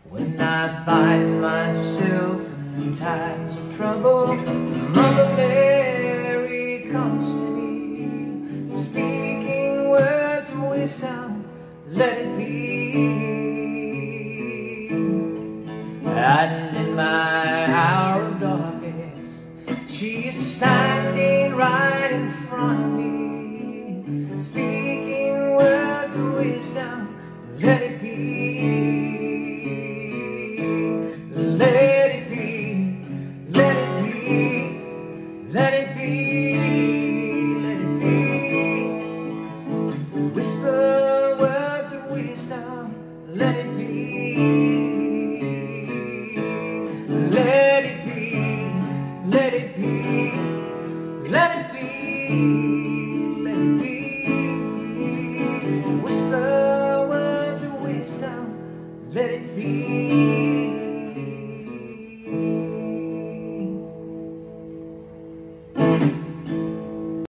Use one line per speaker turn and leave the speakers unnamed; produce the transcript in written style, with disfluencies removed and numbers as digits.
When I find myself in times of trouble, Mother Mary comes to me, speaking words of wisdom, let it be. And in my hour of darkness, she is standing right in front of me, speaking words of wisdom, let it be. Let it be, let it be, let it be, let it be. Whisper words of wisdom, let it be. Let it be, let it be, let it be, let it be. Whisper words of wisdom, let it be.